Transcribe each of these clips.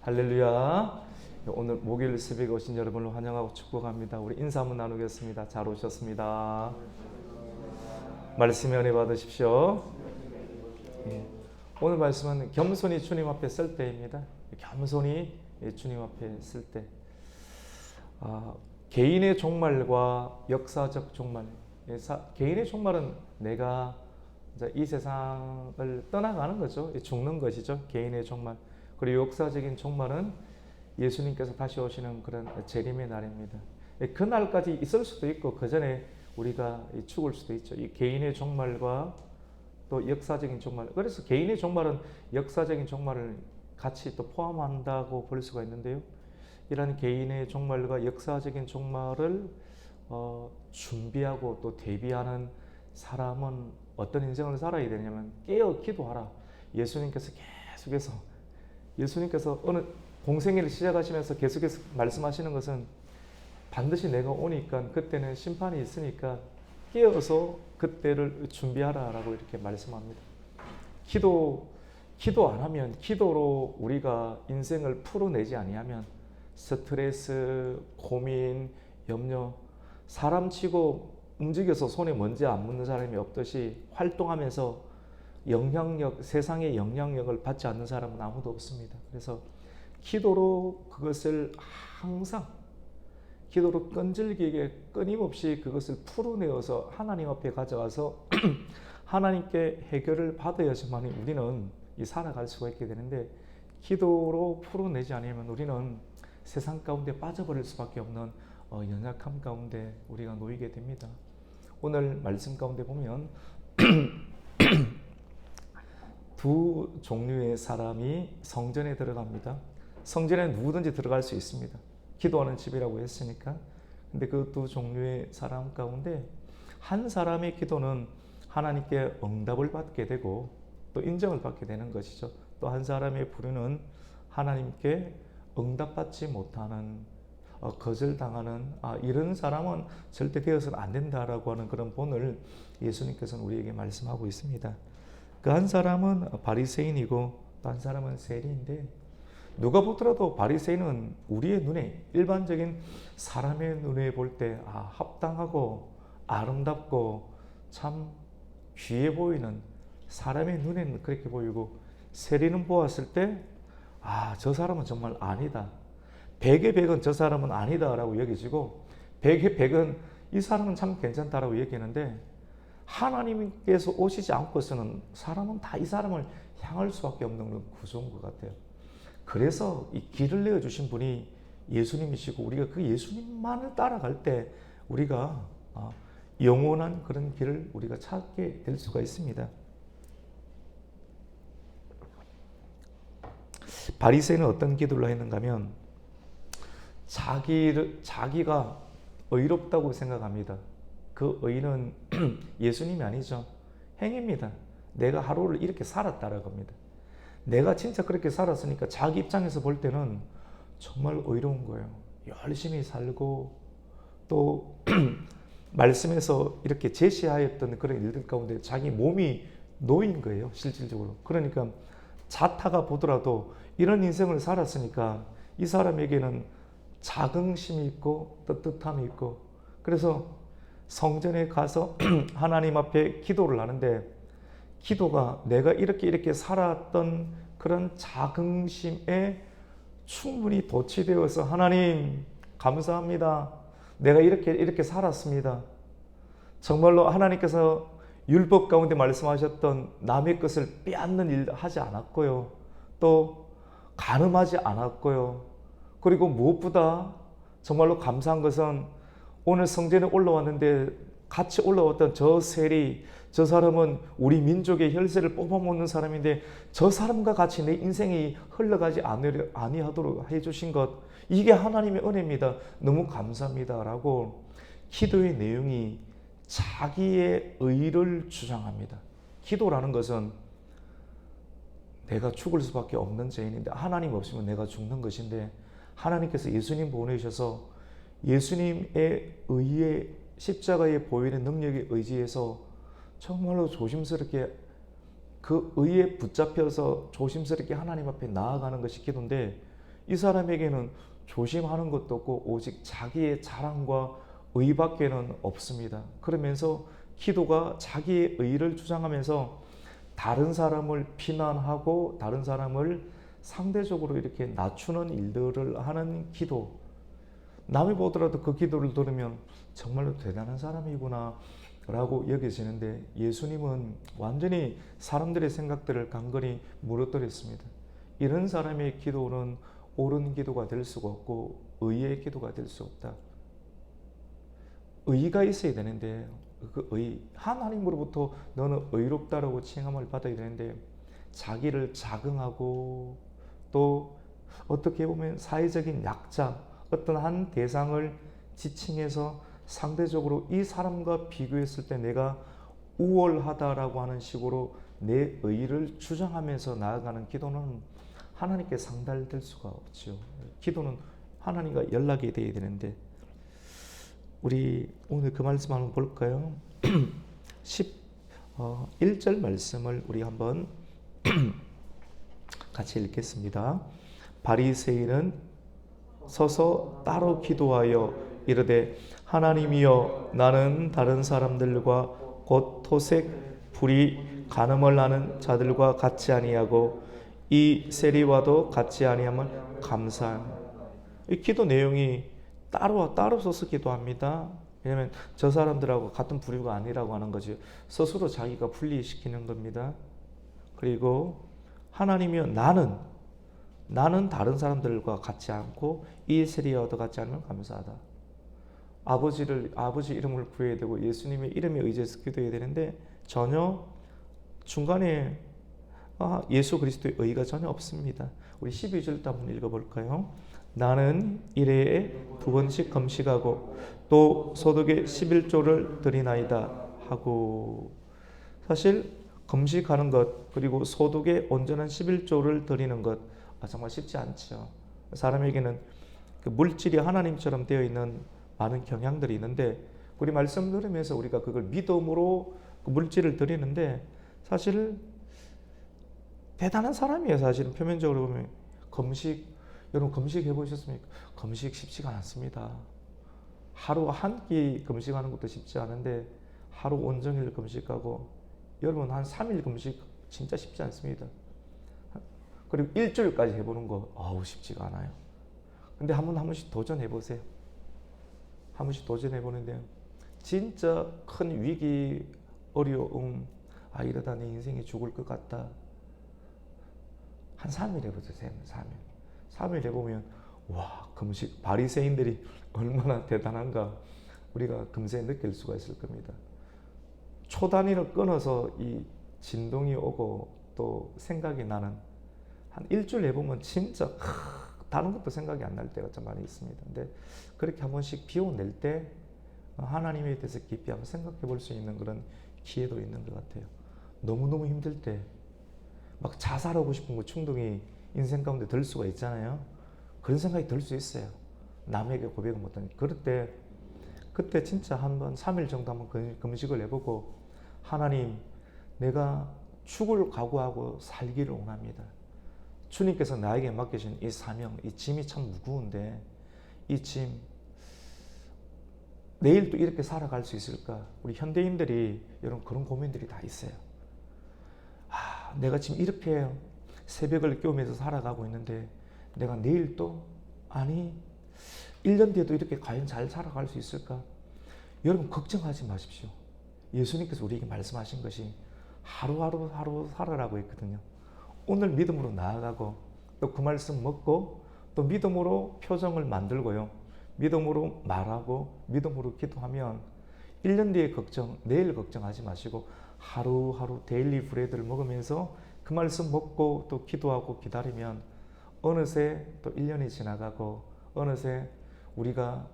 할렐루야. 오늘 목요일 새벽에 오신 여러분을 환영하고 축복합니다. 우리 인사 한번 나누겠습니다. 잘 오셨습니다. 말씀에 은혜 받으십시오. 예. 오늘 말씀은 겸손히 주님 앞에 설 때입니다. 겸손히 주님 앞에 설 때. 개인의 종말과 역사적 종말. 개인의 종말은 내가 이 세상을 떠나가는 거죠. 죽는 것이죠. 개인의 종말. 그리고 역사적인 종말은 예수님께서 다시 오시는 그런 재림의 날입니다. 그날까지 있을 수도 있고 그 전에 우리가 죽을 수도 있죠. 이 개인의 종말과 또 역사적인 종말. 그래서 개인의 종말은 역사적인 종말을 같이 또 포함한다고 볼 수가 있는데요. 이런 개인의 종말과 역사적인 종말을 준비하고 또 대비하는 사람은 어떤 인생을 살아야 되냐면 깨어 기도하라. 예수님께서 어느 공생애를 시작하시면서 계속해서 말씀하시는 것은 반드시 내가 오니까 그때는 심판이 있으니까 깨어서 그때를 준비하라라고 이렇게 말씀합니다. 기도 안 하면, 기도로 우리가 인생을 풀어내지 아니하면 스트레스, 고민, 염려, 사람치고 움직여서 손에 먼지 안 묻는 사람이 없듯이 활동하면서 세상의 영향력을 받지 않는 사람은 아무도 없습니다. 그래서 기도로 그것을 항상 기도로 끈질기게 끊임없이 그것을 풀어내어서 하나님 앞에 가져가서 하나님께 해결을 받아야지만 우리는 살아갈 수가 있게 되는데, 기도로 풀어내지 않으면 우리는 세상 가운데 빠져버릴 수밖에 없는 연약함 가운데 우리가 놓이게 됩니다. 오늘 말씀 가운데 보면 두 종류의 사람이 성전에 들어갑니다. 성전에 누구든지 들어갈 수 있습니다. 기도하는 집이라고 했으니까. 근데 그 두 종류의 사람 가운데 한 사람의 기도는 하나님께 응답을 받게 되고 또 인정을 받게 되는 것이죠. 또 한 사람의 부르는 하나님께 응답받지 못하는, 거절당하는, 이런 사람은 절대 되어서는 안 된다라고 하는 그런 본을 예수님께서는 우리에게 말씀하고 있습니다. 그 한 사람은 바리새인이고 또 한 사람은 세리인데, 누가 보더라도 바리새인은 우리의 눈에, 일반적인 사람의 눈에 볼 때 합당하고 아름답고 참 귀해 보이는, 사람의 눈에는 그렇게 보이고, 세리는 보았을 때 저 사람은 정말 아니다, 백의 백은 저 사람은 아니다라고 여기지고, 백의 백은 이 사람은 참 괜찮다라고 얘기하는데, 하나님께서 오시지 않고서는 사람은 다 이 사람을 향할 수밖에 없는 그런 구조인 것 같아요. 그래서 이 길을 내어주신 분이 예수님이시고, 우리가 그 예수님만을 따라갈 때 우리가 영원한 그런 길을 우리가 찾게 될 수가 있습니다. 바리새인은 어떤 기도를 했는가 하면 자기가 의롭다고 생각합니다. 그 의는 예수님이 아니죠. 행위입니다. 내가 하루를 이렇게 살았다라고 합니다. 내가 진짜 그렇게 살았으니까 자기 입장에서 볼 때는 정말 의로운 거예요. 열심히 살고 또 말씀에서 이렇게 제시하였던 그런 일들 가운데 자기 몸이 놓인 거예요. 실질적으로. 그러니까 자타가 보더라도 이런 인생을 살았으니까 이 사람에게는 자긍심이 있고 떳떳함이 있고, 그래서 성전에 가서 하나님 앞에 기도를 하는데, 기도가 내가 이렇게 살았던 그런 자긍심에 충분히 도취되어서, 하나님 감사합니다. 내가 이렇게 살았습니다. 정말로 하나님께서 율법 가운데 말씀하셨던 남의 것을 빼앗는 일 하지 않았고요. 또 간음하지 않았고요. 그리고 무엇보다 정말로 감사한 것은 오늘 성전에 올라왔는데 같이 올라왔던 저 세리, 저 사람은 우리 민족의 혈세를 뽑아먹는 사람인데 저 사람과 같이 내 인생이 흘러가지 아니하도록 해주신 것, 이게 하나님의 은혜입니다. 너무 감사합니다 라고 기도의 내용이 자기의 의를 주장합니다. 기도라는 것은 내가 죽을 수밖에 없는 죄인인데 하나님 없으면 내가 죽는 것인데, 하나님께서 예수님 보내셔서 예수님의 의에, 십자가에 보이는 능력에 의지해서 정말로 조심스럽게 그 의에 붙잡혀서 조심스럽게 하나님 앞에 나아가는 것이 기도인데, 이 사람에게는 조심하는 것도 없고 오직 자기의 자랑과 의밖에는 없습니다. 그러면서 기도가 자기의 의를 주장하면서 다른 사람을 비난하고 다른 사람을 상대적으로 이렇게 낮추는 일들을 하는 기도. 남이 보더라도 그 기도를 들으면 정말로 대단한 사람이구나 라고 여겨지는데, 예수님은 완전히 사람들의 생각들을 강건히 무너뜨렸습니다. 이런 사람의 기도는 옳은 기도가 될 수가 없고 의의 기도가 될 수 없다. 의가 있어야 되는데, 그 의, 하나님으로부터 너는 의롭다라고 칭함을 받아야 되는데 자기를 자긍하고 또 어떻게 보면 사회적인 약자, 어떤 한 대상을 지칭해서 상대적으로 이 사람과 비교했을 때 내가 우월하다라고 하는 식으로 내 의를 주장하면서 나아가는 기도는 하나님께 상달될 수가 없죠. 기도는 하나님과 연락이 되어야 되는데, 우리 오늘 그 말씀 한번 볼까요? 11절 말씀을 우리 한번 같이 읽겠습니다. 바리새인은 서서 따로 기도하여 이르되 하나님이여, 나는 다른 사람들과 곧 토색, 불의, 간음을 하는 자들과 같이 아니하고 이 세리와도 같이 아니함을 감사합니다. 이 기도 내용이 따로 서서 기도합니다. 왜냐하면 저 사람들하고 같은 부류가 아니라고 하는 거죠. 스스로 자기가 분리시키는 겁니다. 그리고 하나님이여, 나는 다른 사람들과 같지 않고 이 세리와도 같지 않으면 감사하다. 아버지 이름을 구해야 되고 예수님의 이름에 의지해서 기도해야 되는데 전혀 중간에 예수 그리스도의 의의가 전혀 없습니다. 우리 12절도 한번 읽어볼까요? 나는 일해에 2번씩 금식하고 또 소득의 11조를 드리나이다 하고, 사실 금식하는 것 그리고 소득의 온전한 11조를 드리는 것 정말 쉽지 않죠. 사람에게는 그 물질이 하나님처럼 되어 있는 많은 경향들이 있는데, 우리 말씀 들으면서 우리가 그걸 믿음으로 그 물질을 드리는데 사실 대단한 사람이에요. 사실은 표면적으로 보면. 여러분 금식 해보셨습니까? 금식 쉽지가 않습니다. 하루 한 끼 금식하는 것도 쉽지 않은데 하루 온종일 금식하고, 여러분 한 3일 금식 진짜 쉽지 않습니다. 그리고 일주일까지 해보는 거 쉽지가 않아요. 근데 한 번씩 도전해보세요. 한 번씩 도전해보는데 진짜 큰 위기, 어려움, 이러다 내 인생이 죽을 것 같다. 한 3일 해보세요. 3일 해보면 금식, 바리새인들이 얼마나 대단한가 우리가 금세 느낄 수가 있을 겁니다. 초단위를 끊어서 이 진동이 오고 또 생각이 나는, 한 일주일 해보면 진짜 다른 것도 생각이 안 날 때가 좀 많이 있습니다. 근데 그렇게 한 번씩 비워낼 때 하나님에 대해서 깊이 한번 생각해 볼 수 있는 그런 기회도 있는 것 같아요. 너무너무 힘들 때 막 자살하고 싶은 그 충동이 인생 가운데 들 수가 있잖아요. 그런 생각이 들 수 있어요. 남에게 고백을 못하니. 그때 진짜 한번 3일 정도 한번 금식을 해보고, 하나님, 내가 죽을 각오하고 살기를 원합니다. 주님께서 나에게 맡기신 이 사명, 이 짐이 참 무거운데 이 짐 내일 또 이렇게 살아갈 수 있을까? 우리 현대인들이 여러분 그런 고민들이 다 있어요. 내가 지금 이렇게 새벽을 깨우면서 살아가고 있는데 내가 내일 또 1년 뒤에도 이렇게 과연 잘 살아갈 수 있을까? 여러분 걱정하지 마십시오. 예수님께서 우리에게 말씀하신 것이 하루하루 살아라고 했거든요. 오늘 믿음으로 나아가고 또 그 말씀 먹고 또 믿음으로 표정을 만들고요. 믿음으로 말하고 믿음으로 기도하면 1년 뒤에 내일 걱정하지 마시고 하루하루 데일리 브레드를 먹으면서 그 말씀 먹고 또 기도하고 기다리면 어느새 또 1년이 지나가고 어느새 우리가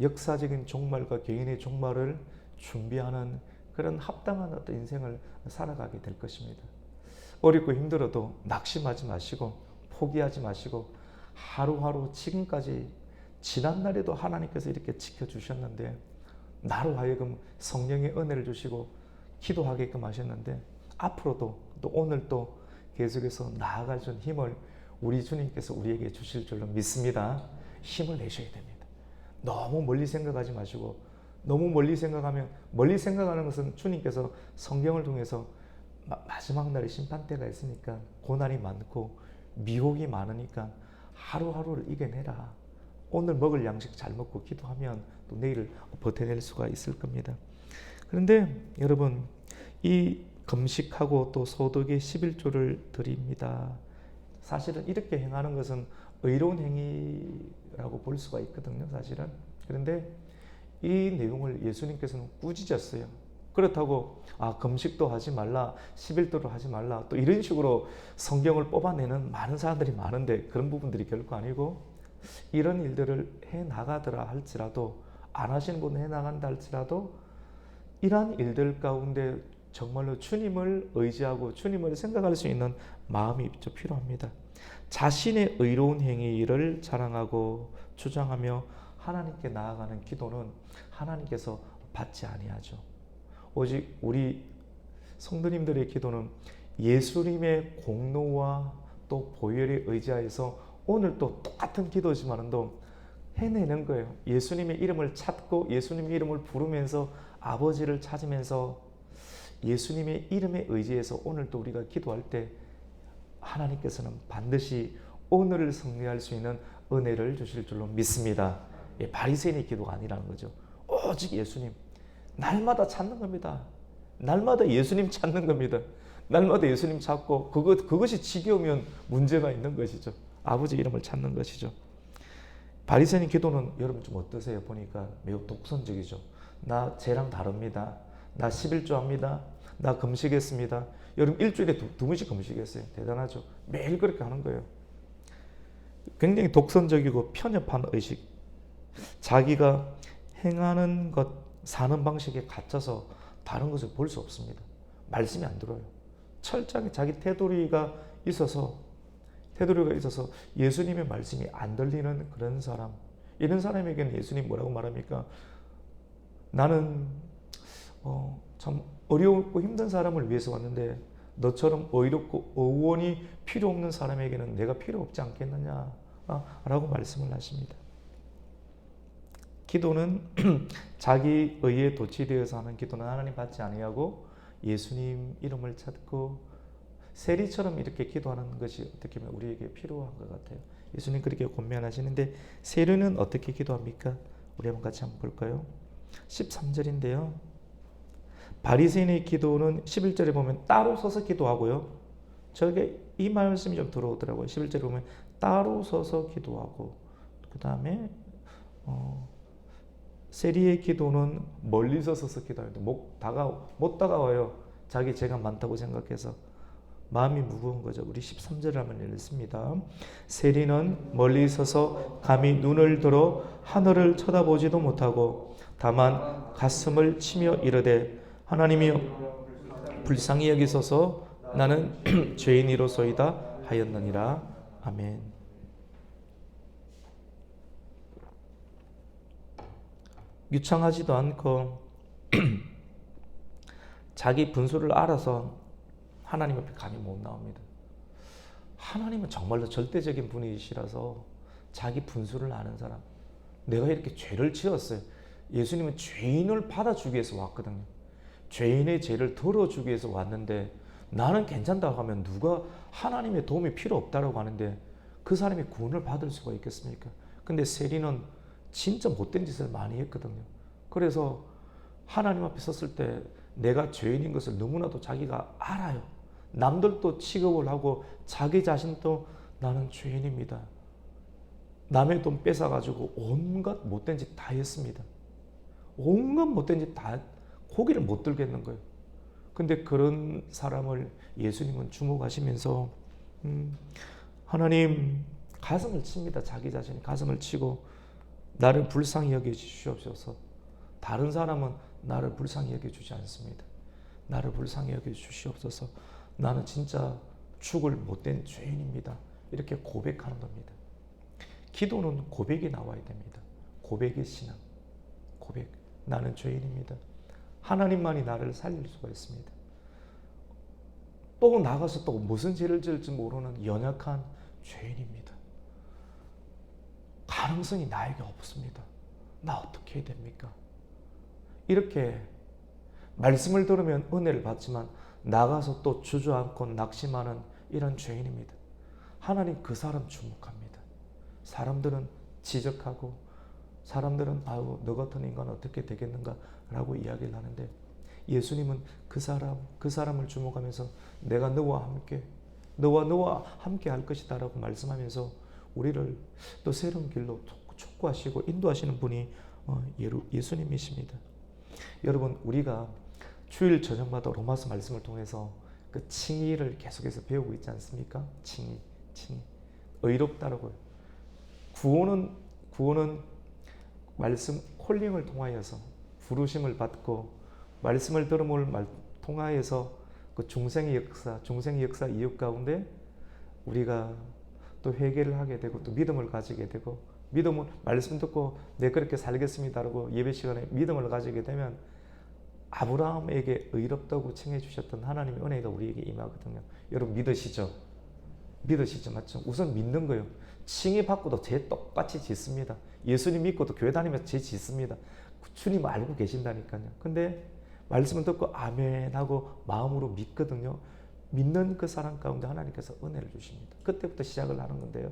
역사적인 종말과 개인의 종말을 준비하는 그런 합당한 어떤 인생을 살아가게 될 것입니다. 어렵고 힘들어도 낙심하지 마시고 포기하지 마시고 하루하루 지금까지 지난날에도 하나님께서 이렇게 지켜주셨는데 나로 하여금 성령의 은혜를 주시고 기도하게끔 하셨는데 앞으로도 또 오늘 또 계속해서 나아갈 수 있는 힘을 우리 주님께서 우리에게 주실 줄로 믿습니다. 힘을 내셔야 됩니다. 너무 멀리 생각하지 마시고, 너무 멀리 생각하면, 멀리 생각하는 것은 주님께서 성경을 통해서 마지막 날에 심판대가 있으니까 고난이 많고 미혹이 많으니까 하루하루를 이겨내라. 오늘 먹을 양식 잘 먹고 기도하면 또 내일을 버텨낼 수가 있을 겁니다. 그런데 여러분, 이 금식하고 또 소득의 11조를 드립니다. 사실은 이렇게 행하는 것은 의로운 행위라고 볼 수가 있거든요, 사실은. 그런데 이 내용을 예수님께서는 꾸짖었어요. 그렇다고 금식도 하지 말라, 11조를 하지 말라, 또 이런 식으로 성경을 뽑아내는 많은 사람들이 많은데 그런 부분들이 결코 아니고, 이런 일들을 해나가더라 할지라도, 안 하시는 분은 해나간다 할지라도, 이러한 일들 가운데 정말로 주님을 의지하고 주님을 생각할 수 있는 마음이 좀 필요합니다. 자신의 의로운 행위를 자랑하고 주장하며 하나님께 나아가는 기도는 하나님께서 받지 아니하죠. 오직 우리 성도님들의 기도는 예수님의 공로와 또 보혈에 의지하여서 오늘 또 똑같은 기도지만은 또 해내는 거예요. 예수님의 이름을 찾고 예수님의 이름을 부르면서 아버지를 찾으면서 예수님의 이름에 의지해서 오늘 또 우리가 기도할 때 하나님께서는 반드시 오늘을 승리할 수 있는 은혜를 주실 줄로 믿습니다. 바리새인의 기도가 아니라는 거죠. 오직 예수님, 날마다 찾는 겁니다. 날마다 예수님 찾는 겁니다. 날마다 예수님 찾고 그것이 지겨우면 문제가 있는 것이죠. 아버지 이름을 찾는 것이죠. 바리새인 기도는 여러분 좀 어떠세요? 보니까 매우 독선적이죠. 나 쟤랑 다릅니다. 나 11조 합니다. 나 금식했습니다. 여러분 일주일에 두 번씩 금식했어요. 대단하죠. 매일 그렇게 하는 거예요. 굉장히 독선적이고 편협한 의식. 자기가 행하는 것, 사는 방식에 갇혀서 다른 것을 볼 수 없습니다. 말씀이 안 들어요. 철저하게 자기 테두리가 있어서 예수님의 말씀이 안 들리는 그런 사람. 이런 사람에게는 예수님 뭐라고 말합니까? 나는 참 어려웠고 힘든 사람을 위해서 왔는데 너처럼 의롭고 의원이 필요 없는 사람에게는 내가 필요 없지 않겠느냐 라고 말씀을 하십니다. 기도는 자기 의에 도취되어서 하는 기도는 하나님 받지 아니하고 예수님 이름을 찾고 세리처럼 이렇게 기도하는 것이 어떻게 보면 우리에게 필요한 것 같아요. 예수님 그렇게 권면하시는데 세리는 어떻게 기도합니까? 우리 한번 같이 한번 볼까요? 13절인데요. 바리새인의 기도는 11절에 보면 따로 서서 기도하고요. 저게 이 말씀이 좀 들어오더라고요. 11절에 보면 따로 서서 기도하고, 그 다음에 세리의 기도는 멀리서 서서 기도합니다. 못 다가와요. 자기 죄가 많다고 생각해서 마음이 무거운 거죠. 우리 13절을 한번 읽습니다. 세리는 멀리 서서 감히 눈을 들어 하늘을 쳐다보지도 못하고 다만 가슴을 치며 이르되 하나님이여 불쌍히 여기소서 나는 죄인이로소이다 하였느니라. 아멘. 유창하지도 않고 자기 분수를 알아서 하나님 앞에 감히 못 나옵니다. 하나님은 정말로 절대적인 분이시라서 자기 분수를 아는 사람. 내가 이렇게 죄를 지었어요. 예수님은 죄인을 받아주기 위해서 왔거든요. 죄인의 죄를 덜어주기 위해서 왔는데 나는 괜찮다고 하면 누가 하나님의 도움이 필요 없다고 하는데 그 사람이 구원을 받을 수가 있겠습니까? 근데 세리는 진짜 못된 짓을 많이 했거든요. 그래서 하나님 앞에 섰을 때 내가 죄인인 것을 너무나도 자기가 알아요. 남들도 취급을 하고 자기 자신도 나는 죄인입니다. 남의 돈 뺏어가지고 온갖 못된 짓 다 했습니다. 온갖 못된 짓 다 고기를 못 들겠는 거예요. 근데 그런 사람을 예수님은 주목하시면서 하나님 가슴을 칩니다. 자기 자신이 가슴을 치고 나를 불쌍히 여겨주시옵소서. 다른 사람은 나를 불쌍히 여겨주지 않습니다. 나를 불쌍히 여겨주시옵소서. 나는 진짜 죽을 못된 죄인입니다. 이렇게 고백하는 겁니다. 기도는 고백이 나와야 됩니다. 고백의 신앙. 고백. 나는 죄인입니다. 하나님만이 나를 살릴 수가 있습니다. 또 나가서 또 무슨 죄를 지을지 모르는 연약한 죄인입니다. 가능성이 나에게 없습니다. 나 어떻게 해야 됩니까? 이렇게 말씀을 들으면 은혜를 받지만 나가서 또 주저앉고 낙심하는 이런 죄인입니다. 하나님 그 사람 주목합니다. 사람들은 지적하고 사람들은 아유 너 같은 인간은 어떻게 되겠는가 라고 이야기를 하는데 예수님은 그 사람을 주목하면서 내가 너와 함께 할 것이다 라고 말씀하면서 우리를 또 새로운 길로 촉구하시고 인도하시는 분이 예수님이십니다. 여러분 우리가 주일 저녁마다 로마서 말씀을 통해서 그 칭의를 계속해서 배우고 있지 않습니까? 칭의. 의롭다라고요. 구원은 말씀 콜링을 통하여서 부르심을 받고 말씀을 들음을 통하여서 그 중생의 역사 이웃 가운데 우리가 또 회개를 하게 되고 또 믿음을 가지게 되고 믿음은 말씀 듣고 내 그렇게 살겠습니다라고 예배 시간에 믿음을 가지게 되면 아브라함에게 의롭다고 칭해 주셨던 하나님의 은혜가 우리에게 임하거든요. 여러분 믿으시죠? 맞죠? 우선 믿는 거예요. 칭의 받고도 죄 똑같이 짓습니다. 예수님 믿고도 교회 다니면서 죄 짓습니다. 주님 알고 계신다니까요. 근데 말씀을 듣고 아멘 하고 마음으로 믿거든요. 믿는 그 사람 가운데 하나님께서 은혜를 주십니다. 그때부터 시작을 하는 건데요.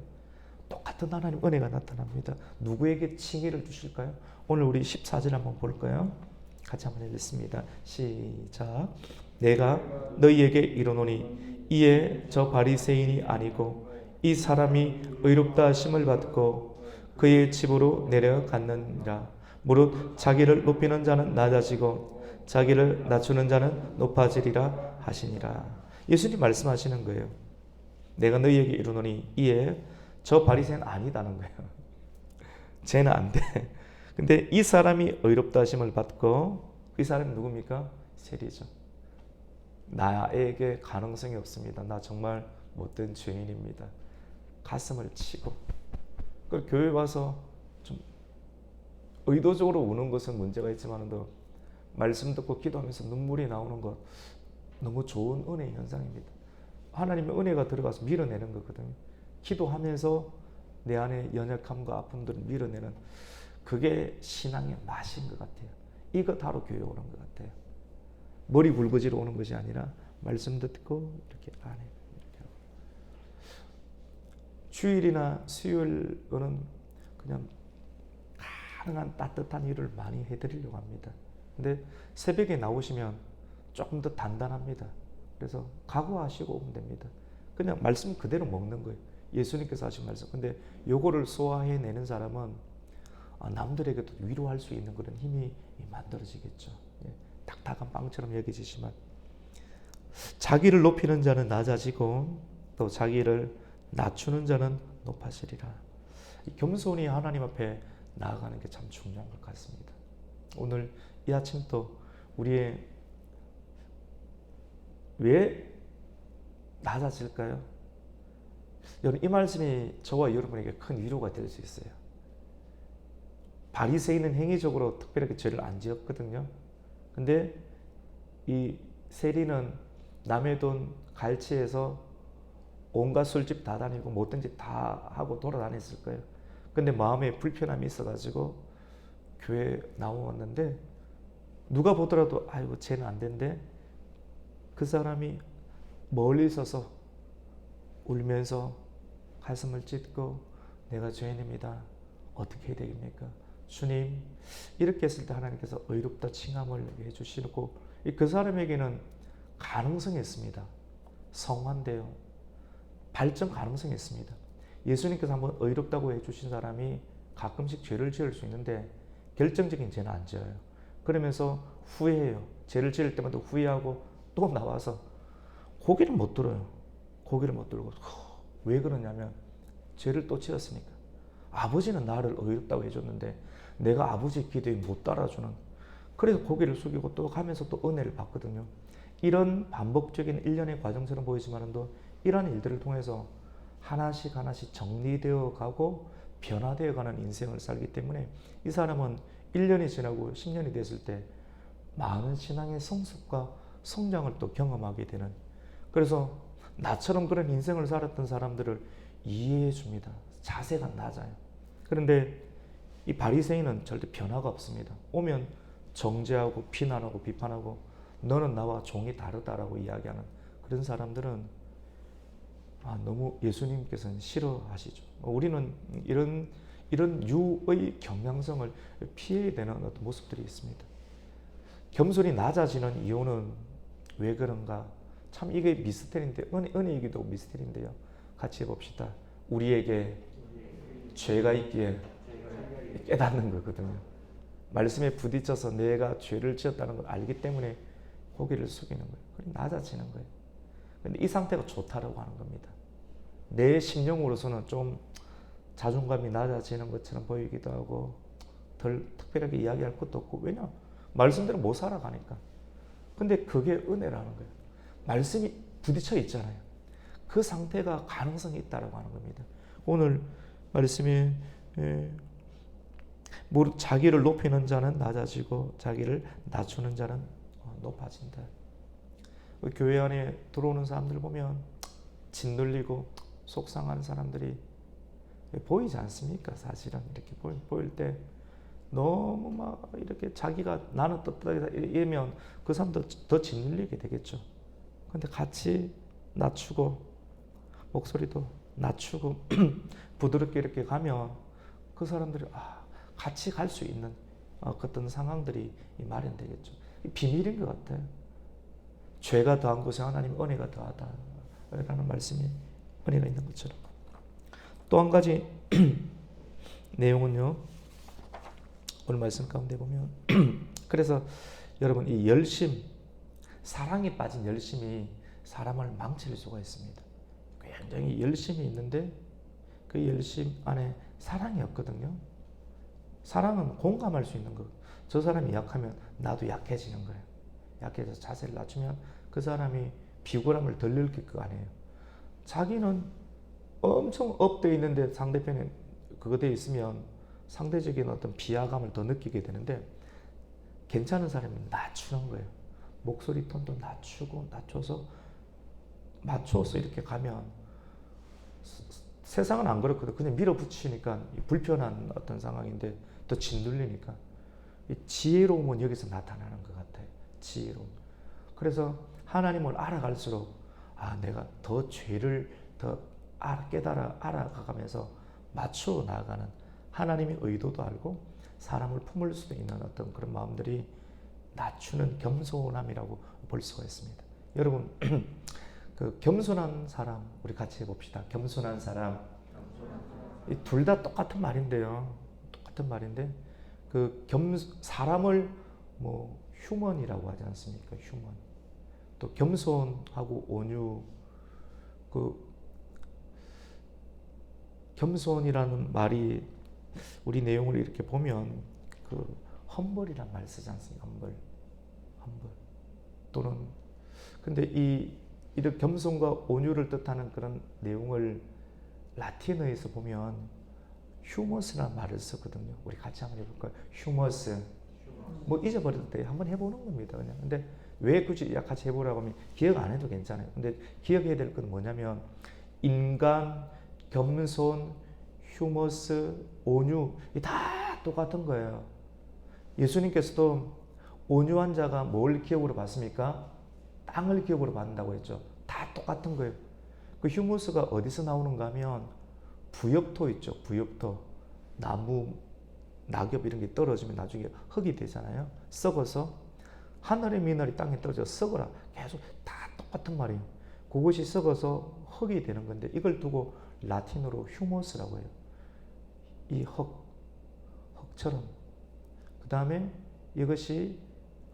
똑같은 하나님 은혜가 나타납니다. 누구에게 칭의를 주실까요? 오늘 우리 14절 한번 볼까요? 같이 한번 읽겠습니다. 시작. 내가 너희에게 이르노니 이에 저 바리새인이 아니고 이 사람이 의롭다 하심을 받고 그의 집으로 내려갔느니라. 무릇 자기를 높이는 자는 낮아지고 자기를 낮추는 자는 높아지리라 하시니라. 예수님 말씀하시는 거예요. 내가 너희에게 이르노니 이에 저 바리새인 아니다는 거예요. 쟤는 안 돼. 근데 이 사람이 의롭다 하심을 받고 이 사람이 누굽니까? 세리죠. 나에게 가능성이 없습니다. 나 정말 못된 죄인입니다. 가슴을 치고 그 교회 와서 좀 의도적으로 우는 것은 문제가 있지만도 말씀 듣고 기도하면서 눈물이 나오는 것 너무 좋은 은혜의 현상입니다. 하나님의 은혜가 들어가서 밀어내는 거거든요. 기도하면서 내 안에 연약함과 아픔들을 밀어내는 그게 신앙의 맛인 것 같아요. 이거 다로 교회 오는 것 같아요. 머리 굵어지러 오는 것이 아니라 말씀 듣고 이렇게 안에 이렇게 하고. 주일이나 수요일은 그냥 가능한 따뜻한 일을 많이 해드리려고 합니다. 근데 새벽에 나오시면 조금 더 단단합니다. 그래서 각오하시고 오면 됩니다. 그냥 말씀 그대로 먹는 거예요. 예수님께서 하신 말씀. 근데 요거를 소화해내는 사람은 남들에게도 위로할 수 있는 그런 힘이 만들어지겠죠. 탁탁한 빵처럼 여겨지지만 자기를 높이는 자는 낮아지고 또 자기를 낮추는 자는 높아지리라. 겸손히 하나님 앞에 나아가는 게 참 중요한 것 같습니다. 오늘 이 아침도 우리의 왜 낮아질까요? 여러분 이 말씀이 저와 여러분에게 큰 위로가 될 수 있어요. 바리새인은 행위적으로 특별하게 죄를 안 지었거든요. 근데 이 세리는 남의 돈 갈취해서 온갖 술집 다 다니고 못된 짓 다 하고 돌아다녔을 거예요. 근데 마음에 불편함이 있어가지고 교회 나왔는데 누가 보더라도 아이고 쟤는 안 된대. 그 사람이 멀리 서서 울면서 가슴을 찢고 내가 죄인입니다. 어떻게 해야 되겠습니까? 주님, 이렇게 했을 때 하나님께서 의롭다 칭함을 해주시고 그 사람에게는 가능성이 있습니다. 성화인데요. 발전 가능성이 있습니다. 예수님께서 한번 의롭다고 해주신 사람이 가끔씩 죄를 지을 수 있는데 결정적인 죄는 안 지어요. 그러면서 후회해요. 죄를 지을 때마다 후회하고 또 나와서 고개를 못 들어요. 고개를 못 들고 왜 그러냐면 죄를 또 지었으니까. 아버지는 나를 의롭다고 해줬는데 내가 아버지 기도에 못 따라주는, 그래서 고개를 숙이고 또 가면서 또 은혜를 받거든요. 이런 반복적인 일련의 과정처럼 보이지만도 이런 일들을 통해서 하나씩 정리되어 가고 변화되어 가는 인생을 살기 때문에 이 사람은 1년이 지나고 10년이 됐을 때 많은 신앙의 성숙과 성장을 또 경험하게 되는, 그래서 나처럼 그런 인생을 살았던 사람들을 이해해 줍니다. 자세가 낮아요. 그런데 이 바리새인은 절대 변화가 없습니다. 오면 정죄하고 비난하고 비판하고 너는 나와 종이 다르다라고 이야기하는 그런 사람들은 너무 예수님께서는 싫어하시죠. 우리는 이런 유의 경향성을 피해야 되는 어떤 모습들이 있습니다. 겸손이 낮아지는 이유는 왜 그런가? 참 이게 미스터리인데, 은혜이기도 미스터리인데요. 같이 해봅시다. 우리에게 죄가 있기에 깨닫는 거거든요. 말씀에 부딪혀서 내가 죄를 지었다는 걸 알기 때문에 고개를 숙이는 거예요. 그럼 낮아지는 거예요. 근데 이 상태가 좋다라고 하는 겁니다. 내 심령으로서는 좀 자존감이 낮아지는 것처럼 보이기도 하고 덜 특별하게 이야기할 것도 없고, 왜냐? 말씀대로 못 살아가니까. 근데 그게 은혜라는 거예요. 말씀이 부딪혀 있잖아요. 그 상태가 가능성이 있다라고 하는 겁니다. 오늘 말씀에 자기를 높이는 자는 낮아지고 자기를 낮추는 자는 높아진다. 교회 안에 들어오는 사람들 보면 짓눌리고 속상한 사람들이 보이지 않습니까? 사실은 이렇게 보일 때 너무 막 이렇게 자기가 나는 떳떳하다 이러면 그 사람도 더 짓눌리게 되겠죠. 근데 같이 낮추고 목소리도 낮추고 부드럽게 이렇게 가면 그 사람들이 같이 갈 수 있는 어떤 상황들이 마련되겠죠. 비밀인 것 같아요. 죄가 더한 곳에 하나님 은혜가 더하다 라는 말씀이 은혜가 있는 것처럼. 또 한 가지 내용은요, 오늘 말씀 가운데 보면 그래서 여러분 이 열심, 사랑에 빠진 열심이 사람을 망칠 수가 있습니다. 굉장히 열심이 있는데 그 열심 안에 사랑이 없거든요. 사랑은 공감할 수 있는 것. 저 사람이 약하면 나도 약해지는 거예요. 약해져서 자세를 낮추면 그 사람이 비굴함을 덜 느낄 거 아니에요. 자기는 엄청 업되어 있는데 상대편에 그거 되어 있으면 상대적인 어떤 비하감을 더 느끼게 되는데, 괜찮은 사람은 낮추는 거예요. 목소리 톤도 낮추고 맞춰서 이렇게 가면 세상은 안 그렇거든. 그냥 밀어붙이니까 불편한 어떤 상황인데 더 짓눌리니까. 지혜로움은 여기서 나타나는 것 같아요. 지혜로움. 그래서 하나님을 알아갈수록 내가 더 죄를 더 알아가면서 맞추어 나아가는 하나님의 의도도 알고 사람을 품을 수도 있는 어떤 그런 마음들이 낮추는 겸손함이라고 볼 수가 있습니다. 여러분 그 겸손한 사람 우리 같이 해봅시다. 겸손한 사람. 둘 다 똑같은 말인데요. 똑같은 말인데 사람을 휴먼이라고 하지 않습니까? 휴먼. 또 겸손하고 온유. 겸손이라는 말이 우리 내용을 이렇게 보면 험벌이란 말 쓰지 않습니까? 험벌. 또는 근데 이런 겸손과 온유를 뜻하는 그런 내용을 라틴어에서 보면 휴머스라는 말을 쓰거든요. 우리 같이 한번 해볼까요? 휴머스. 잊어버려도 돼. 한번 해보는 겁니다. 그냥. 근데 왜 굳이 같이 해보라고 하면 기억 안 해도 괜찮아요. 근데 기억해야 될 건 뭐냐면 인간, 겸손, 휴머스, 온유 다 똑같은 거예요. 예수님께서도 온유한 자가 뭘 기업으로 받습니까? 땅을 기업으로 받는다고 했죠. 다 똑같은 거예요. 그 휴머스가 어디서 나오는가 하면 부엽토 있죠. 부엽토. 나무, 낙엽 이런 게 떨어지면 나중에 흙이 되잖아요. 썩어서 하늘의 미나리 땅에 떨어져 썩어라. 계속 다 똑같은 말이에요. 그것이 썩어서 흙이 되는 건데 이걸 두고 라틴어로 휴머스라고 해요. 이 흙처럼. 그 다음에 이것이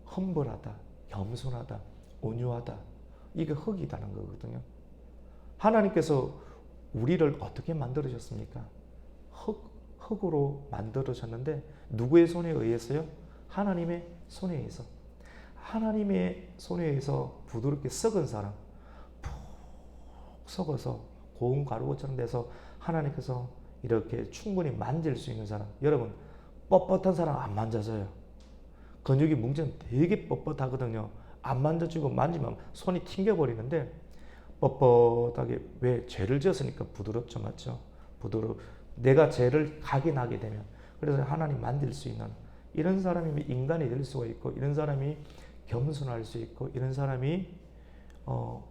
험벌하다, 겸손하다, 온유하다. 이게 흙이라는 거거든요. 하나님께서 우리를 어떻게 만들어졌습니까? 흙으로 만들어졌는데 누구의 손에 의해서요? 하나님의 손에 의해서. 하나님의 손에 의해서 부드럽게 썩은 사람, 푹 썩어서 고운 가루처럼 돼서 하나님께서 이렇게 충분히 만질 수 있는 사람. 여러분 뻣뻣한 사람 안 만져져요. 근육이 뭉치면 되게 뻣뻣하거든요. 안 만져지고 만지면 손이 튕겨버리는데 뻣뻣하게, 왜? 죄를 지었으니까 부드럽죠, 맞죠? 내가 죄를 각인하게 되면, 그래서 하나님 만들 수 있는 이런 사람이 인간이 될 수가 있고, 이런 사람이 겸손할 수 있고, 이런 사람이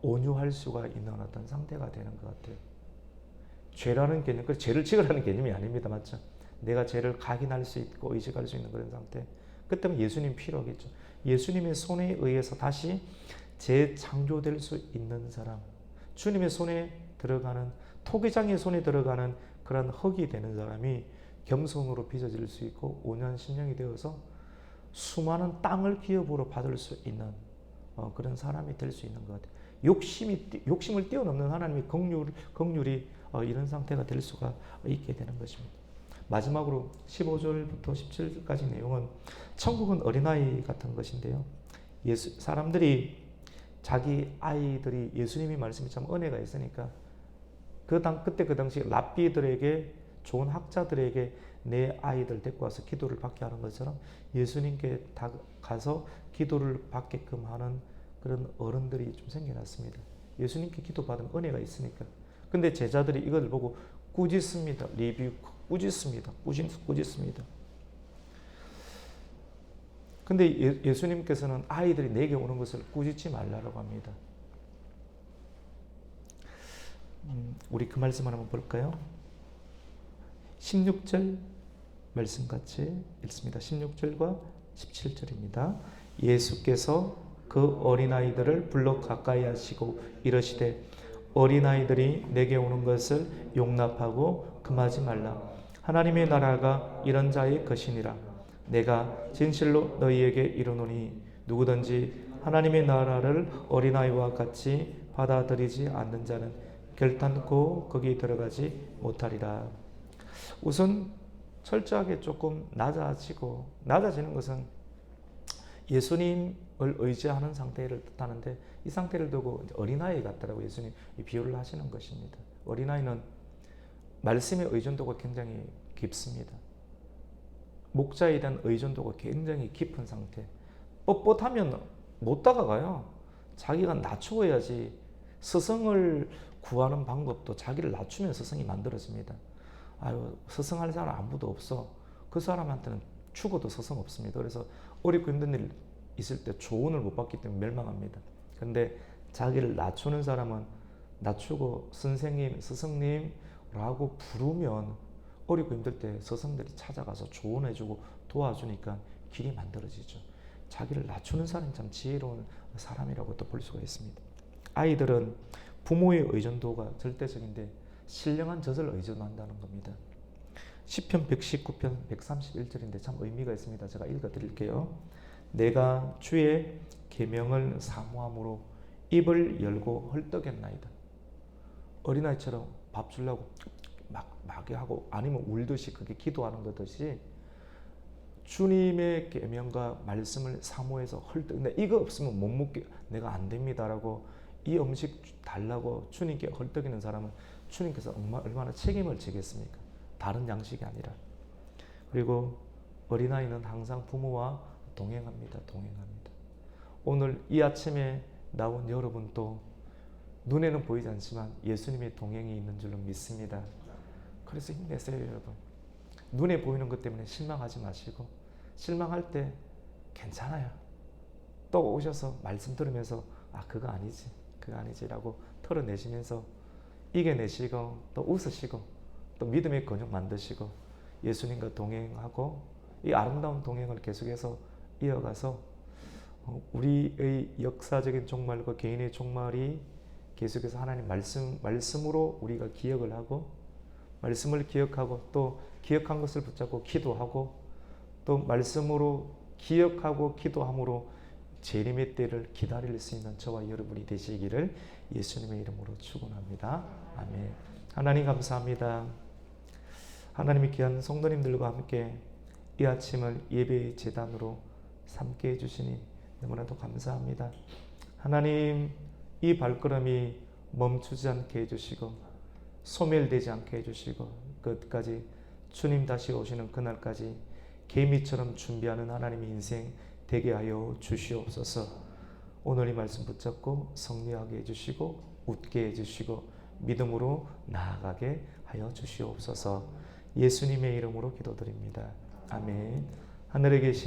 온유할 수가 있는 어떤 상태가 되는 것 같아요. 죄라는 개념, 그 죄를 지으라는 개념이 아닙니다, 맞죠? 내가 죄를 각인할 수 있고 의식할 수 있는 그런 상태. 그때면 예수님 필요하겠죠. 예수님의 손에 의해서 다시 재창조될 수 있는 사람, 주님의 손에 들어가는, 토기장의 손에 들어가는 그런 흙이 되는 사람이 겸손으로 빚어질 수 있고 온유한 심령이 되어서 수많은 땅을 기업으로 받을 수 있는 그런 사람이 될 수 있는 것 같아요. 욕심을 뛰어넘는 하나님의 긍휼이 이런 상태가 될 수가 있게 되는 것입니다. 마지막으로 15절부터 17절까지 내용은 천국은 어린아이 같은 것인데요. 사람들이 자기 아이들이, 예수님이 말씀이 참 은혜가 있으니까 그때 그 당시 랍비들에게, 좋은 학자들에게 내 아이들 데리고 와서 기도를 받게 하는 것처럼 예수님께 가서 기도를 받게끔 하는 그런 어른들이 좀 생겨났습니다. 예수님께 기도받은 은혜가 있으니까. 근데 제자들이 이걸 보고 꾸짖습니다. 꾸짖습니다. 근데 예수님께서는 아이들이 내게 오는 것을 꾸짖지 말라고 합니다. 우리 그 말씀을 한번 볼까요? 16절 말씀 같이 읽습니다. 16절과 17절입니다. 예수께서 그 어린아이들을 불러 가까이 하시고 이르시되 어린아이들이 내게 오는 것을 용납하고 금하지 말라. 하나님의 나라가 이런 자의 것이니라. 내가 진실로 너희에게 이르노니 누구든지 하나님의 나라를 어린아이와 같이 받아들이지 않는 자는 결단코 거기 들어가지 못하리라. 우선 철저하게 조금 낮아지는 것은 예수님을 의지하는 상태를 뜻하는데, 이 상태를 두고 어린아이 같다라고 예수님 비유를 하시는 것입니다. 어린아이는 말씀의 의존도가 굉장히 깊습니다. 목자에 대한 의존도가 굉장히 깊은 상태. 뻣뻣하면 못 다가가요. 자기가 낮추어야지. 스승을 구하는 방법도 자기를 낮추면 스승이 만들어집니다. 스승할 사람 아무도 없어. 그 사람한테는 죽어도 스승 없습니다. 그래서 어렵고 힘든 일 있을 때 조언을 못 받기 때문에 멸망합니다. 근데 자기를 낮추는 사람은 낮추고 선생님, 스승님라고 부르면 어렵고 힘들 때 스승들이 찾아가서 조언해주고 도와주니까 길이 만들어지죠. 자기를 낮추는 사람이 참 지혜로운 사람이라고 또 볼 수가 있습니다. 아이들은 부모의 의존도가 절대적인데 신령한 젖을 의존한다는 겁니다. 시편 119편 131절인데 참 의미가 있습니다. 제가 읽어드릴게요. 내가 주의 계명을 사모함으로 입을 열고 헐떡였나이다. 어린아이처럼 밥 주려고 막 하고 아니면 울듯이 그게 기도하는 것듯이 주님의 계명과 말씀을 사모해서 헐떡, 근데 이거 없으면 못 먹게, 내가 안 됩니다라고 이 음식 달라고 주님께 헐떡이는 사람은 주님께서 얼마나 책임을 지겠습니까? 다른 양식이 아니라. 그리고 어린아이는 항상 부모와 동행합니다. 오늘 이 아침에 나온 여러분도 눈에는 보이지 않지만 예수님의 동행이 있는 줄로 믿습니다. 그래서 힘내세요, 여러분. 눈에 보이는 것 때문에 실망하지 마시고, 실망할 때 괜찮아요. 또 오셔서 말씀 들으면서 그거 아니지라고 털어내시면서 이겨내시고 또 웃으시고 또 믿음의 근육 만드시고 예수님과 동행하고 이 아름다운 동행을 계속해서 이어가서 우리의 역사적인 종말과 개인의 종말이 계속해서 하나님 말씀으로 우리가 기억을 하고, 말씀을 기억하고 또 기억한 것을 붙잡고 기도하고, 또 말씀으로 기억하고 기도함으로 재림의 때를 기다릴 수 있는 저와 여러분이 되시기를 예수님의 이름으로 축원합니다. 아멘. 하나님 감사합니다. 하나님의 귀한 성도님들과 함께 이 아침을 예배의 제단으로 삼게 해주시니 너무나도 감사합니다. 하나님, 이 발걸음이 멈추지 않게 해주시고 소멸되지 않게 해주시고 끝까지 주님 다시 오시는 그날까지 개미처럼 준비하는 하나님의 인생 되게 하여 주시옵소서. 오늘 이 말씀 붙잡고 승리하게 해주시고 웃게 해주시고 믿음으로 나아가게 하여 주시옵소서. 예수님의 이름으로 기도드립니다. 아멘. 하늘에 계신